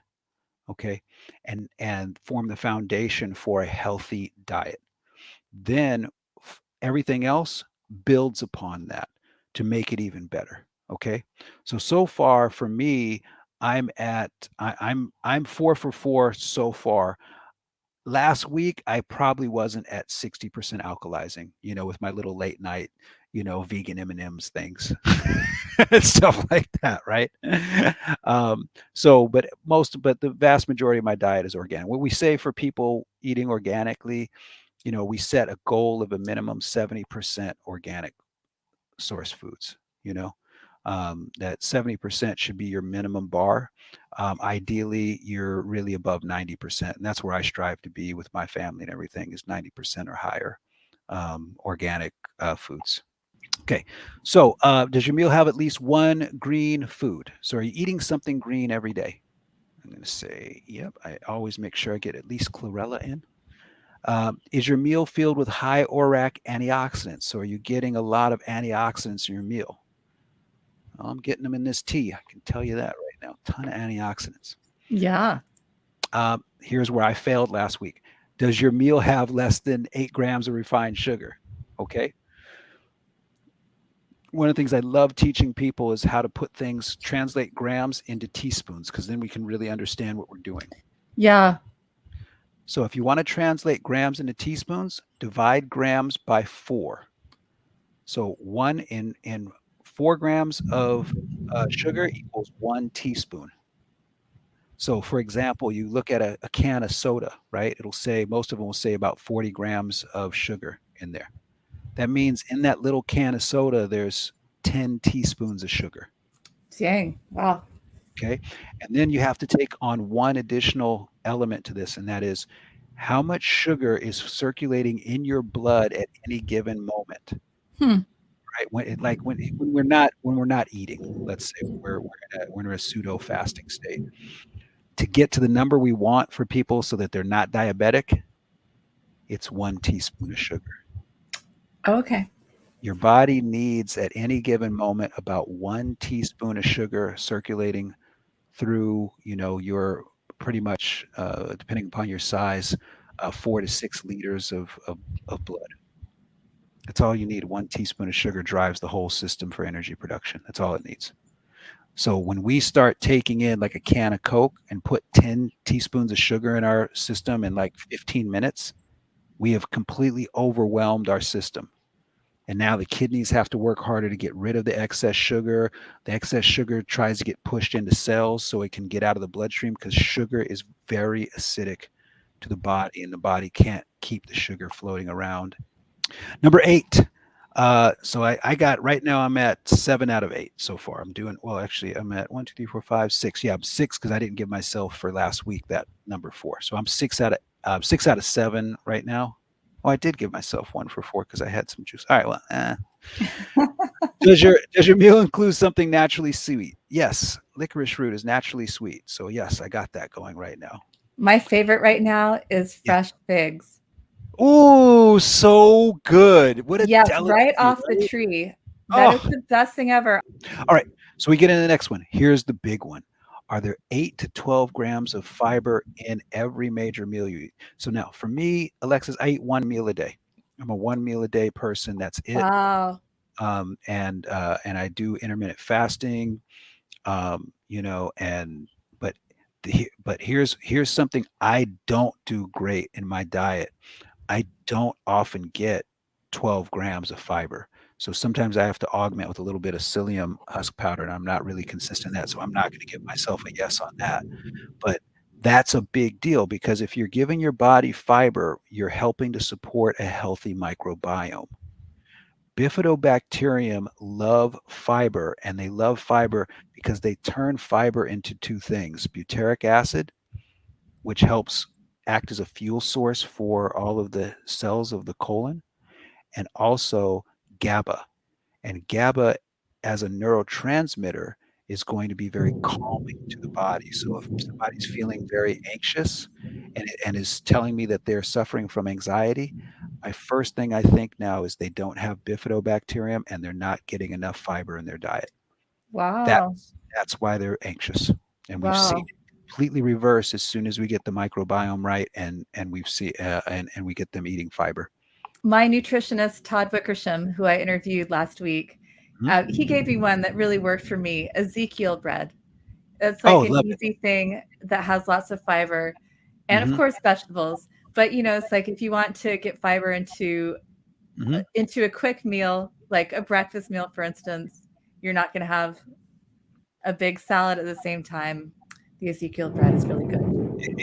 Okay, and form the foundation for a healthy diet. Then everything else builds upon that to make it even better. Okay, so far for me, I'm 4 for 4 so far. Last week I probably wasn't at 60% alkalizing, with my little late night, vegan M&Ms things and stuff like that, right? But the vast majority of my diet is organic. What we say for people eating organically, we set a goal of a minimum 70% organic source foods, that 70% should be your minimum bar. Ideally, you're really above 90%. And that's where I strive to be with my family and everything is 90% or higher organic foods. Okay. So, does your meal have at least one green food? So, are you eating something green every day? I'm going to say, yep. I always make sure I get at least chlorella in. Is your meal filled with high ORAC antioxidants? So, are you getting a lot of antioxidants in your meal? Well, I'm getting them in this tea. I can tell you that right now. Ton of antioxidants. Yeah. Here's where I failed last week. Does your meal have less than 8 grams of refined sugar? Okay. One of the things I love teaching people is how to put things, translate grams into teaspoons, because then we can really understand what we're doing. Yeah. So if you want to translate grams into teaspoons, divide grams by 4. So one in 4 grams of sugar equals 1 teaspoon. So, for example, you look at a can of soda, right? It'll say, most of them will say about 40 grams of sugar in there. That means in that little can of soda, there's 10 teaspoons of sugar. Dang. Wow. Okay. And then you have to take on one additional element to this, and that is how much sugar is circulating in your blood at any given moment, Hmm. right? When we're not eating, let's say we're in a pseudo fasting state. To get to the number we want for people so that they're not diabetic, it's 1 teaspoon of sugar. Okay. Your body needs at any given moment about 1 teaspoon of sugar circulating through, your pretty much, depending upon your size, 4 to 6 liters of blood. That's all you need. 1 teaspoon of sugar drives the whole system for energy production. That's all it needs. So when we start taking in like a can of Coke and put 10 teaspoons of sugar in our system in like 15 minutes, we have completely overwhelmed our system. And now the kidneys have to work harder to get rid of the excess sugar. The excess sugar tries to get pushed into cells so it can get out of the bloodstream because sugar is very acidic to the body, and the body can't keep the sugar floating around. Number 8. So I got right now. I'm at 7 out of 8 so far. I'm doing well. Actually, I'm at 1, 2, 3, 4, 5, 6. Yeah, I'm 6 because I didn't give myself for last week that number 4. So I'm 6 out of 7 right now. Oh, I did give myself 1 for 4 because I had some juice. All right. Well, does your meal include something naturally sweet? Yes, licorice root is naturally sweet. So yes, I got that going right now. My favorite right now is Yeah. fresh figs. Oh, so good. What a Yes, right delicacy, off the right? tree. That is Oh, the best thing ever. all right. So we get into the next one. Here's the big one. Are there 8 to 12 grams of fiber in every major meal you eat? So now, for me, Alexis, I eat one meal a day. I'm a one meal a day person. That's it. Wow. And I do intermittent fasting. And but but here's something I don't do great in my diet. I don't often get 12 grams of fiber. So sometimes I have to augment with a little bit of psyllium husk powder, and I'm not really consistent in that. So I'm not going to give myself a yes on that. But that's a big deal because if you're giving your body fiber, you're helping to support a healthy microbiome. Bifidobacterium love fiber, and they love fiber because they turn fiber into two things: butyric acid, which helps act as a fuel source for all of the cells of the colon, and also GABA. And GABA, as a neurotransmitter, is going to be very calming to the body. So if somebody's feeling very anxious and is telling me that they're suffering from anxiety, my first thing I think now is they don't have bifidobacterium and they're not getting enough fiber in their diet. Wow. That's why they're anxious. And we've seen Wow. it completely reverse as soon as we get the microbiome right, and we've see and we get them eating fiber. My nutritionist, Todd Wickersham, who I interviewed last week, he Mhm. gave me one that really worked for me, Ezekiel bread. It's Oh, like an love it. easy thing that has lots of fiber and of Hmm. course vegetables. But it's like if you want to get fiber Hmm. into a quick meal, like a breakfast meal, for instance, you're not going to have a big salad at the same time. The Ezekiel bread is really good.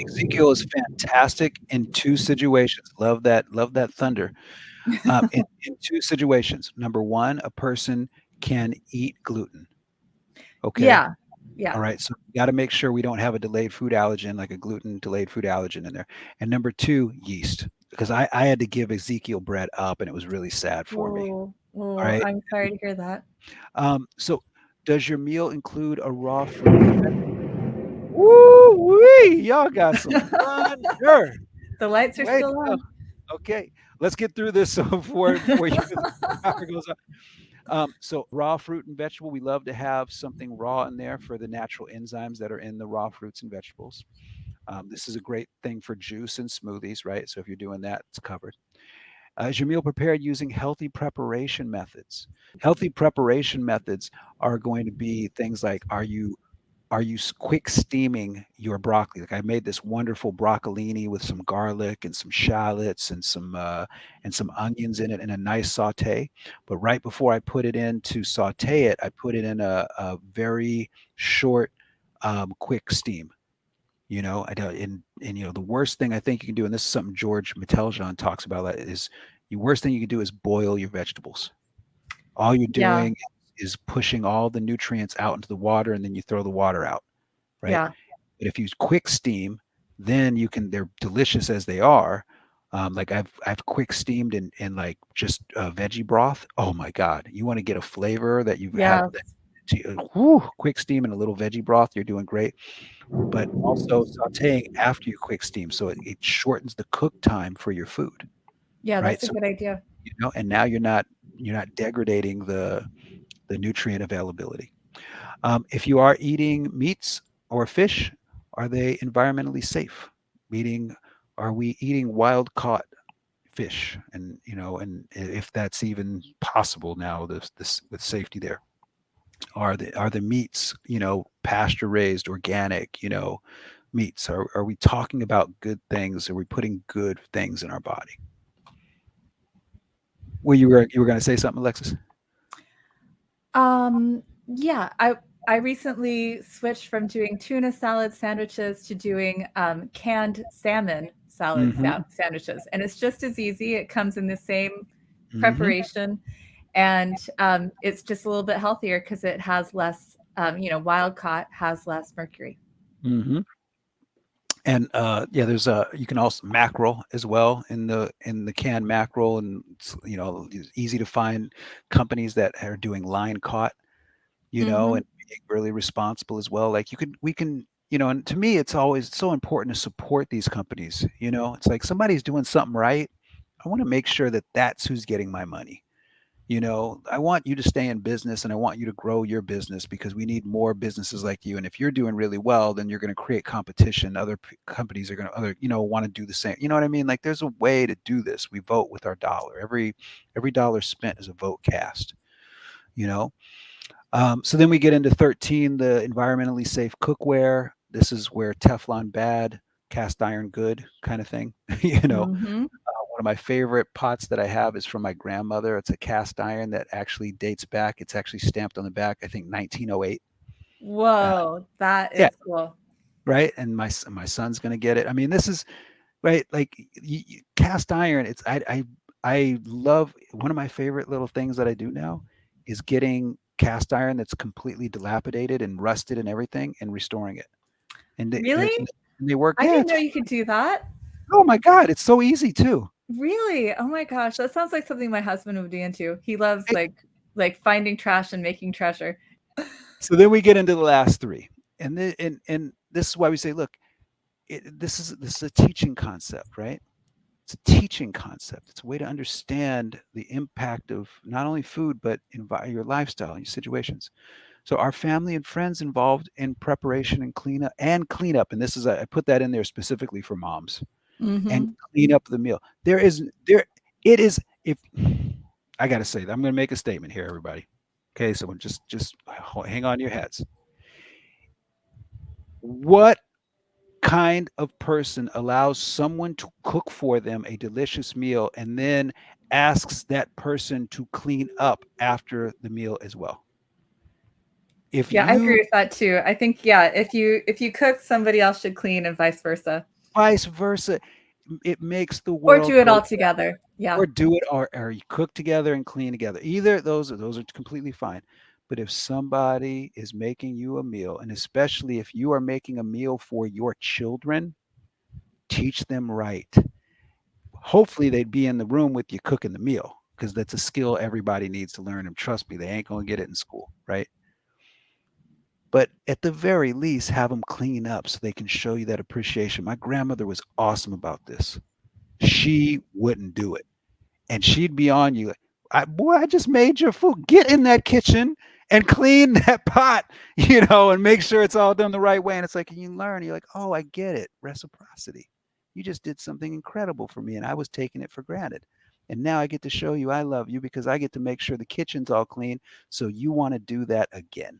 Ezekiel is fantastic in two situations. Love that. Love that thunder. In two situations. Number one, a person can eat gluten. Okay. Yeah. Yeah. All right. So we got to make sure we don't have a delayed food allergen, like a gluten delayed food allergen in there. And number two, yeast. Because I had to give Ezekiel bread up and it was really sad for me. Oh, All oh, right. I'm sorry to hear that. So does your meal include a raw fruit and woo wee? Y'all got some thunder. The lights are Way to still go. on. Okay, let's get through this so before you the power goes up. So raw fruit and vegetable, we love to have something raw in there for the natural enzymes that are in the raw fruits and vegetables. This is a great thing for juice and smoothies, right? So if you're doing that, it's covered. Is your meal prepared using healthy preparation methods? Healthy preparation methods are going to be things like, are you quick steaming your broccoli? Like I made this wonderful broccolini with some garlic and some shallots and some onions in it and a nice saute. But right before I put it in to saute it, I put it in a very short, quick steam. I don't, and the worst thing I think you can do, and this is something George Mateljean talks about, is the worst thing you can do is boil your vegetables. All you're Yeah. doing is pushing all the nutrients out into the water, and then you throw the water out, right? Yeah. But if you use quick steam, then they're delicious as they are. Like I've quick steamed in like just veggie broth. Oh my God. You want to get a flavor that you have Yeah. that whew, quick steam and a little veggie broth, you're doing great. But also sauteing after you quick steam. So it shortens the cook time for your food, Yeah, right? that's a So good idea. and now you're not degrading the nutrient availability. If you are eating meats or fish, are they environmentally safe? Meaning, are we eating wild caught fish? And if that's even possible now, this with safety there, are the meats pasture raised, organic? Meats. Are we talking about good things? Are we putting good things in our body? Well, you were going to say something, Alexis? Yeah, I recently switched from doing tuna salad sandwiches to doing canned salmon salad Mm-hmm. sandwiches, and it's just as easy. It comes in the same Mm-hmm. preparation, and it's just a little bit healthier because it has less. Wild caught has less mercury. Mm-hmm. And yeah, there's you can also mackerel as well in the canned mackerel, and it's easy to find companies that are doing line caught, Hmm. and being really responsible as well. Like we can, and to me, it's always so important to support these companies. It's like somebody's doing something right. I want to make sure that that's who's getting my money. I want you to stay in business and I want you to grow your business because we need more businesses like you. And if you're doing really well, then you're going to create competition. Other companies are going to want to do the same. You know what I mean? Like there's a way to do this. We vote with our dollar. Every dollar spent is a vote cast. You know. So then we get into 13, the environmentally safe cookware. This is where Teflon bad, cast iron good kind of thing. you know, Hmm. One of my favorite pots that I have is from my grandmother. It's a cast iron that actually dates back. It's actually stamped on the back, I think 1908. Uh, Whoa, that yeah, is cool. right. And my son's gonna get it. I mean, this is right. Like cast iron. I I love one of my favorite little things that I do now is getting cast iron that's completely dilapidated and rusted and everything and restoring it. Really? And they work. I Yeah, didn't it's know you could do that. oh my god, it's so easy too. Really? Oh my gosh, that sounds like something my husband would be into. He loves, Right? like, finding trash and making treasure. So then we get into the last three, and this is why we say, look, this is a teaching concept, right? It's a teaching concept. It's a way to understand the impact of not only food but your lifestyle and your situations. So our family and friends involved in preparation and cleanup, and this is I put that in there specifically for moms and Mhm. clean up the meal. There it is if I got to say, I'm going to make a statement here, everybody. Okay, so just hang on to your hats. What kind of person allows someone to cook for them a delicious meal and then asks that person to clean up after the meal as well? If Yeah, I agree you with that too. I think, yeah, if you cook, somebody else should clean and vice versa. vice versa, it makes the Or world do it go all round. together. Yeah. Or do it, or you cook together and clean together. Either those are completely fine. But if somebody is making you a meal, and especially if you are making a meal for your children, teach them right. Hopefully, they'd be in the room with you cooking the meal because that's a skill everybody needs to learn. And trust me, they ain't gonna get it in school, right? But at the very least, have them clean up so they can show you that appreciation. My grandmother was awesome about this. She wouldn't do it. And she'd be on you like, boy, I just made your food. Get in that kitchen and clean that pot, and make sure it's all done the right way. And it's like, and you learn, you're like, oh, I get it. Reciprocity. You just did something incredible for me, and I was taking it for granted. And now I get to show you I love you because I get to make sure the kitchen's all clean. So you want to do that again,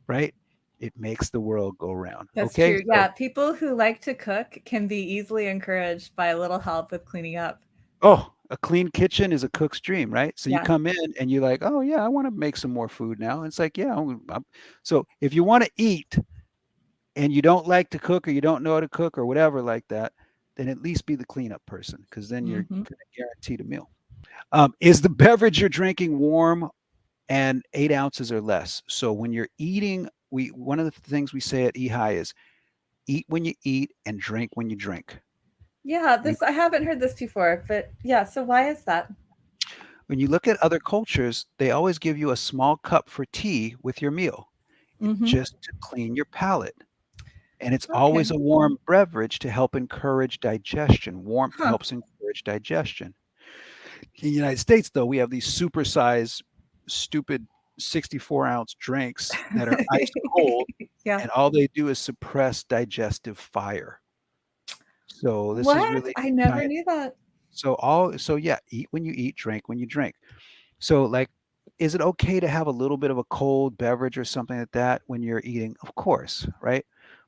right? It makes the world go round. That's Okay. true. So Yeah, people who like to cook can be easily encouraged by a little help with cleaning up. oh, a clean kitchen is a cook's dream, right? So you Yeah. come in and you're like, "Oh yeah, I want to make some more food now." And it's like, "Yeah." So if you want to eat and you don't like to cook or you don't know how to cook or whatever like that, then at least be the cleanup person because then you're Mhm. going to guarantee a meal. Is the beverage you're drinking warm and 8 ounces or less? So when you're eating, we one of the things we say at EHI is eat when you eat and drink when you drink. Yeah, this I haven't heard this before, but yeah, so why is that? When you look at other cultures, they always give you a small cup for tea with your meal, Mhm. just to clean your palate. And it's always Okay. a warm beverage to help encourage digestion. Warmth Huh. helps encourage digestion. In the United States, though, we have these supersized, stupid 64-ounce drinks that are ice cold, Yeah. and all they do is suppress digestive fire. So this is What? really I never kind. knew that. So yeah, eat when you eat, drink when you drink. So, like, is it okay to have a little bit of a cold beverage or something like that when you're eating? Of course, right?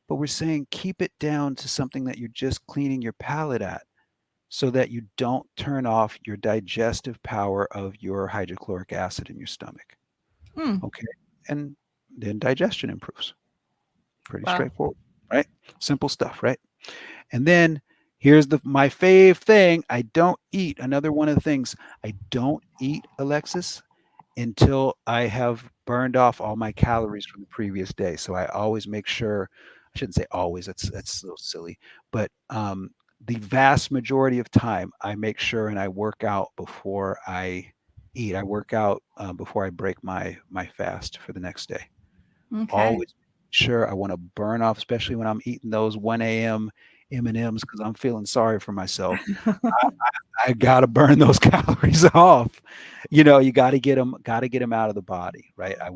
But we're saying keep it down to something that you're just cleaning your palate at so that you don't turn off your digestive power of your hydrochloric acid in your stomach. Hmm. Okay. And then digestion improves. Pretty Wow. straightforward, right? Simple stuff, right? And then here's my fave thing. I don't eat. Another one of the things I don't eat, Alexis, until I have burned off all my calories from the previous day. So I always make sure, I shouldn't say always, that's so silly, but the vast majority of time I make sure and I work out before I eat. I work out before I break my fast for the next day. Okay. Always sure I want to burn off, especially when I'm eating those 1 a.m. M&Ms because I'm feeling sorry for myself. I gotta burn those calories off. You gotta get them out of the body, right? I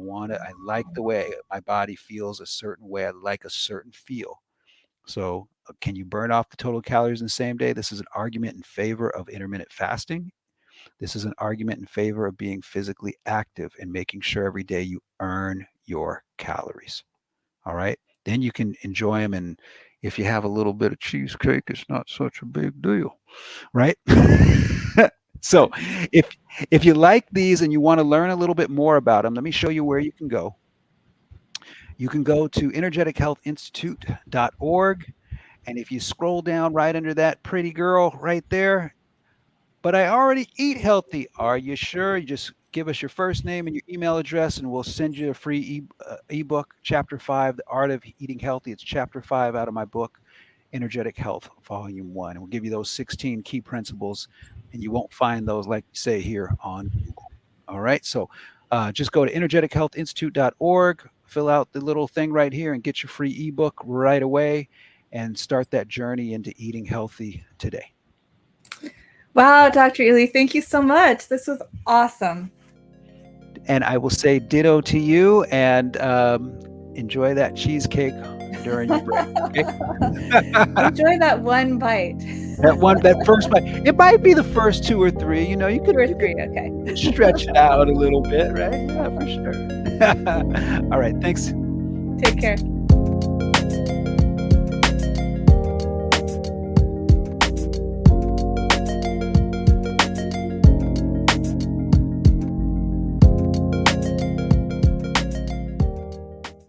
like the way my body feels a certain way. I like a certain feel. So, can you burn off the total calories in the same day? This is an argument in favor of intermittent fasting. This is an argument in favor of being physically active and making sure every day you earn your calories. All right. Then you can enjoy them. And if you have a little bit of cheesecake, it's not such a big deal, right? So if if you like these and you want to learn a little bit more about them, let me show you where you can go. You can go to energetichealthinstitute.org, and if you scroll down right under that pretty girl right there, but I already eat healthy. Are you sure? You just give us your first name and your email address, and we'll send you a free ebook, Chapter 5, The Art of Eating Healthy. It's Chapter 5 out of my book, Energetic Health, Volume 1. And we'll give you those 16 key principles, and you won't find those, like you say, here on Google. All right. So just go to energetichealthinstitute.org, fill out the little thing right here, and get your free ebook right away and start that journey into eating healthy today. Wow, Dr. Ealy, thank you so much. This was awesome. And I will say ditto to you, and enjoy that cheesecake during your break. Okay. Enjoy that one bite. That first bite. It might be the first two or three. You know, Two or you could three, okay. stretch it out a little bit, right? Yeah, for sure. All right. Thanks. Take care.